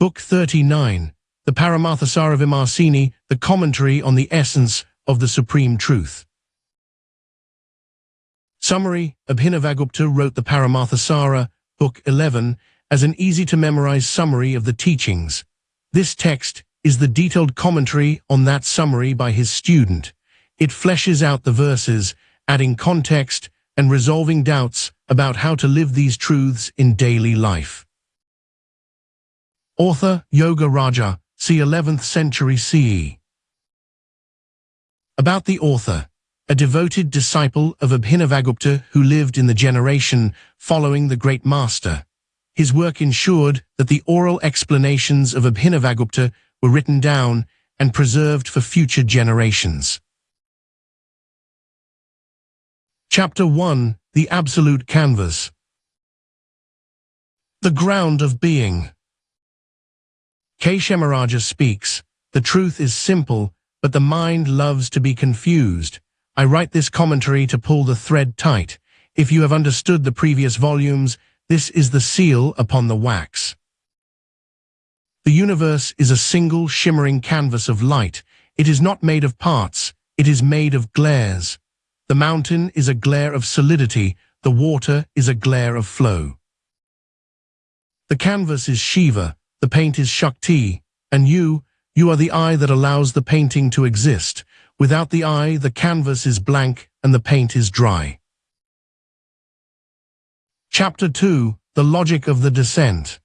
Book 39, the Paramarthasara Vimarshini, the commentary on the essence of the Supreme Truth. Summary: Abhinavagupta wrote the Paramarthasara, Book 11, as an easy-to-memorize summary of the teachings. This text is the detailed commentary on that summary by his student. It fleshes out the verses, adding context and resolving doubts about how to live these truths in daily life. Author: Yogaraja, c. 11th century CE. About the author: a devoted disciple of Abhinavagupta who lived in the generation following the great master. His work ensured that the oral explanations of Abhinavagupta were written down and preserved for future generations. Chapter 1: The Absolute Canvas. The ground of being. Kshemaraja speaks, "The truth is simple, but the mind loves to be confused. I write this commentary to pull the thread tight. If you have understood the previous volumes, this is the seal upon the wax." The universe is a single shimmering canvas of light. It is not made of parts, it is made of glares. The mountain is a glare of solidity, the water is a glare of flow. The canvas is Shiva, the paint is Shakti, and you are the eye that allows the painting to exist. Without the eye, the canvas is blank and the paint is dry. Chapter 2: The Logic of the Descent.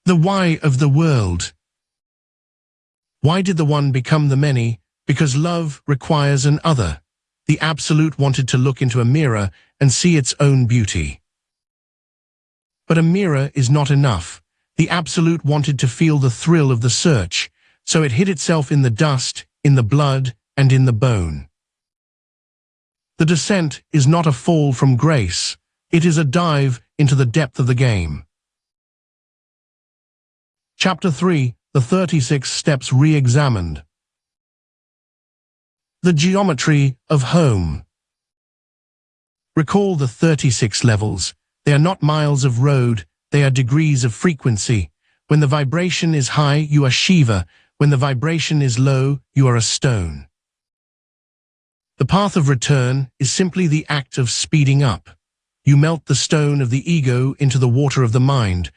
The why of the world. Why did the one become the many? Because love requires an other. The Absolute wanted to look into a mirror and see its own beauty. But a mirror is not enough. The Absolute wanted to feel the thrill of the search, so it hid itself in the dust, in the blood, and in the bone. The descent is not a fall from grace. It is a dive into the depth of the game. Chapter 3: The 36 Steps Re-Examined. The geometry of home. Recall the 36 levels. They are not miles of road, they are degrees of frequency. When the vibration is high, you are Shiva. When the vibration is low, you are a stone. The path of return is simply the act of speeding up. You melt the stone of the ego into the water of the mind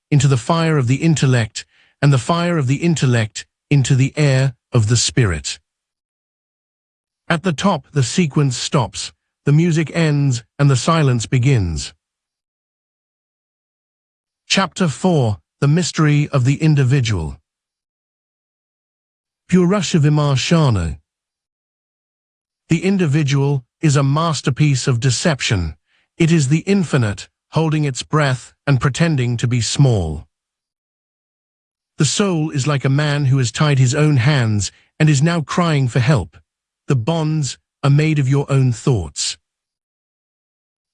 into the fire of the intellect, and the fire of the intellect into the air of the spirit. At the top, the sequence stops, the music ends, and the silence begins. Chapter 4: The Mystery of the Individual. Purusha Vimarshini. The individual is a masterpiece of deception. It is the infinite, holding its breath and pretending to be small. The soul is like a man who has tied his own hands and is now crying for help. The bonds are made of your own thoughts.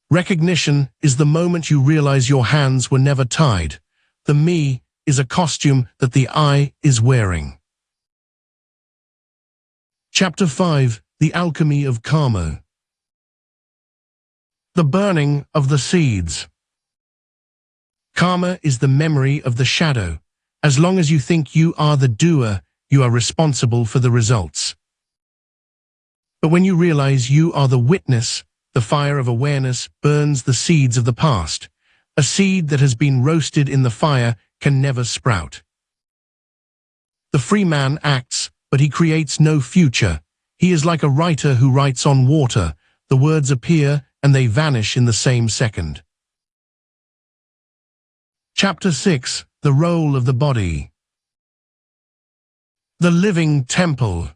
Recognition is the moment you realize your hands were never tied. The me is a costume that the I is wearing. Chapter 5: The Alchemy of Karma. The burning of the seeds. Karma is the memory of the shadow. As long as you think you are the doer, you are responsible for the results. But when you realize you are the witness, the fire of awareness burns the seeds of the past. A seed that has been roasted in the fire can never sprout. The free man acts, but he creates no future. He is like a writer who writes on water. The words appear and they vanish in the same second. Chapter 6: The Role of the Body. The living temple.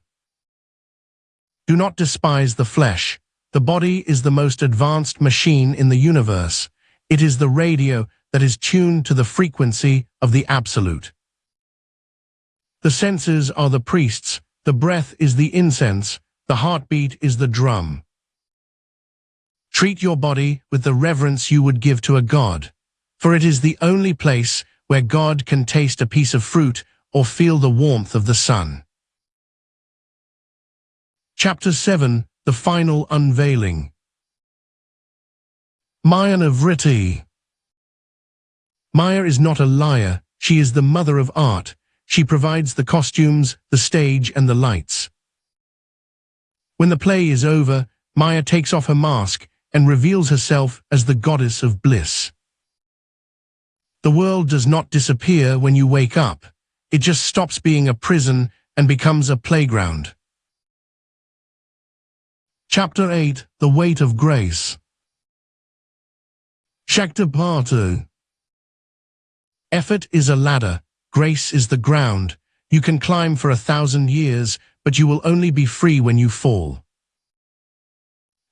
Do not despise the flesh. The body is the most advanced machine in the universe. It is the radio that is tuned to the frequency of the Absolute. The senses are the priests, the breath is the incense, the heartbeat is the drum. Treat your body with the reverence you would give to a god, for it is the only place where God can taste a piece of fruit or feel the warmth of the sun. Chapter 7: The Final Unveiling. Manuscript. Maya is not a liar, she is the mother of art. She provides the costumes, the stage, and the lights. When the play is over, Maya takes off her mask and reveals herself as the goddess of bliss. The world does not disappear when you wake up. It just stops being a prison and becomes a playground. Chapter 8: The Weight of Grace. Shaktipat. Effort is a ladder, grace is the ground. You can climb for 1,000 years, but you will only be free when you fall.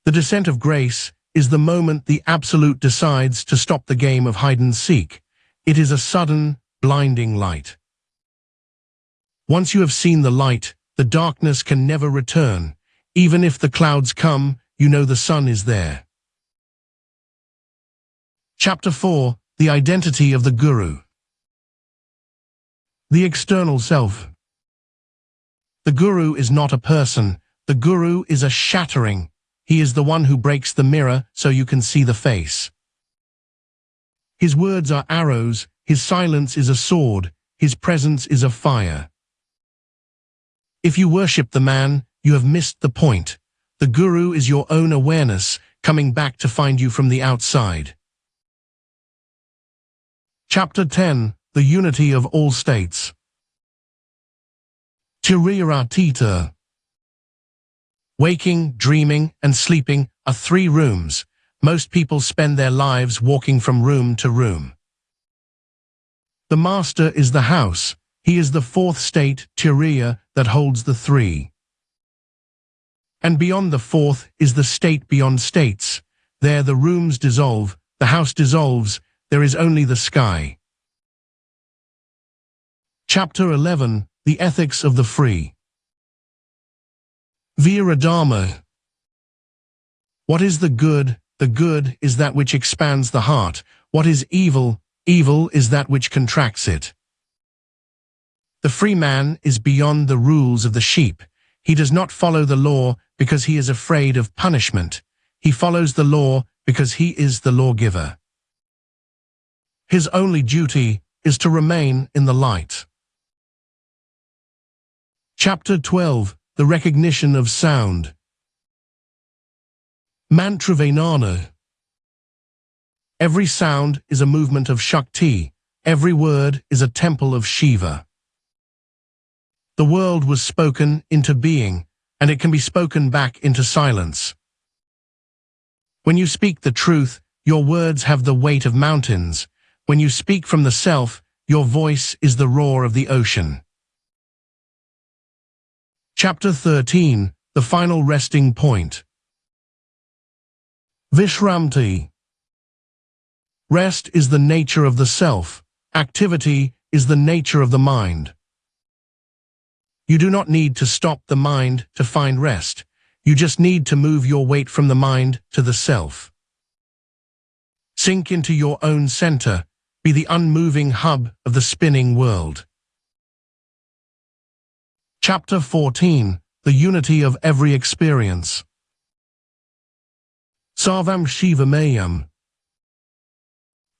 The descent of grace is the moment the Absolute decides to stop the game of hide-and-seek. It is a sudden, blinding light. Once you have seen the light, the darkness can never return. Even if the clouds come, you know the sun is there. Chapter 4: The Identity of the Guru. The external self. The Guru is not a person. The Guru is a shattering. He is the one who breaks the mirror so you can see the face. His words are arrows, his silence is a sword, his presence is a fire. If you worship the man, you have missed the point. The Guru is your own awareness, coming back to find you from the outside. Chapter 10: The Unity of All States. Turiyatita. Waking, dreaming, and sleeping are 3 rooms. Most people spend their lives walking from room to room. The Master is the house. He is the 4th state, Turiya, that holds the 3. And beyond the 4th is the state beyond states. There the rooms dissolve, the house dissolves, there is only the sky. Chapter 11: The Ethics of the Free. Viradharma. What is the good? The good is that which expands the heart. What is evil? Evil is that which contracts it. The free man is beyond the rules of the sheep. He does not follow the law because he is afraid of punishment. He follows the law because he is the lawgiver. His only duty is to remain in the light. Chapter 12: The Recognition of Sound. Mantravanana. Every sound is a movement of Shakti. Every word is a temple of Shiva. The world was spoken into being, and it can be spoken back into silence. When you speak the truth, your words have the weight of mountains. When you speak from the self, your voice is the roar of the ocean. Chapter 13: The Final Resting Point. Vishramti. Rest is the nature of the self. Activity is the nature of the mind. You do not need to stop the mind to find rest. You just need to move your weight from the mind to the self. Sink into your own center. Be the unmoving hub of the spinning world. Chapter 14: The Unity of Every Experience. Sarvam Shivamayam.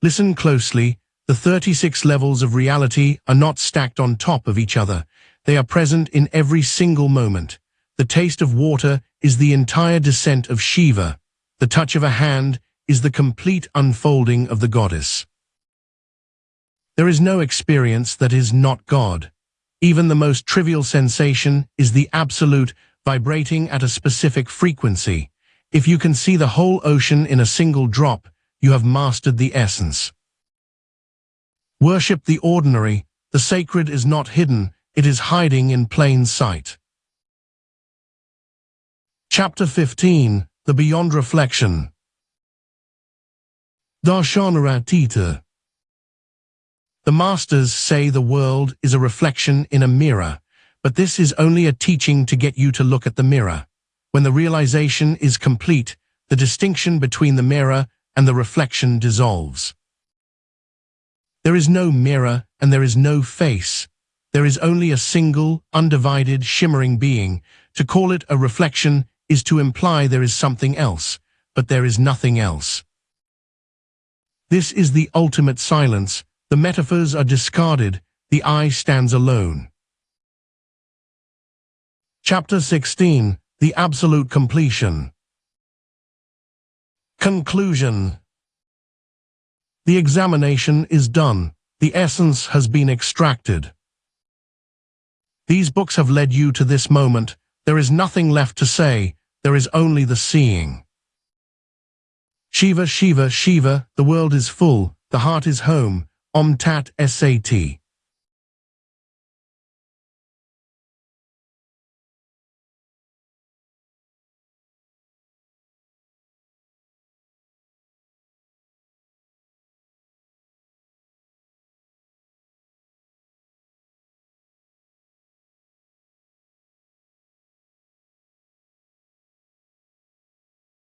Listen closely. The 36 levels of reality are not stacked on top of each other. They are present in every single moment. The taste of water is the entire descent of Shiva. The touch of a hand is the complete unfolding of the goddess. There is no experience that is not God. Even the most trivial sensation is the Absolute vibrating at a specific frequency. If you can see the whole ocean in a single drop, you have mastered the essence. Worship the ordinary. The sacred is not hidden, it is hiding in plain sight. Chapter 15: The Beyond Reflection. Darshanartita. The masters say the world is a reflection in a mirror, but this is only a teaching to get you to look at the mirror. When the realization is complete, the distinction between the mirror and the reflection dissolves. There is no mirror and there is no face. There is only a single, undivided, shimmering being. To call it a reflection is to imply there is something else, but there is nothing else. This is the ultimate silence, The metaphors are discarded, the I stands alone. Chapter 16. The Absolute Completion. Conclusion. The examination is done. The essence has been extracted. These books have led you to this moment. There is nothing left to say. There is only the seeing. Shiva, Shiva, Shiva, the world is full, the heart is home. Om Tat Sat.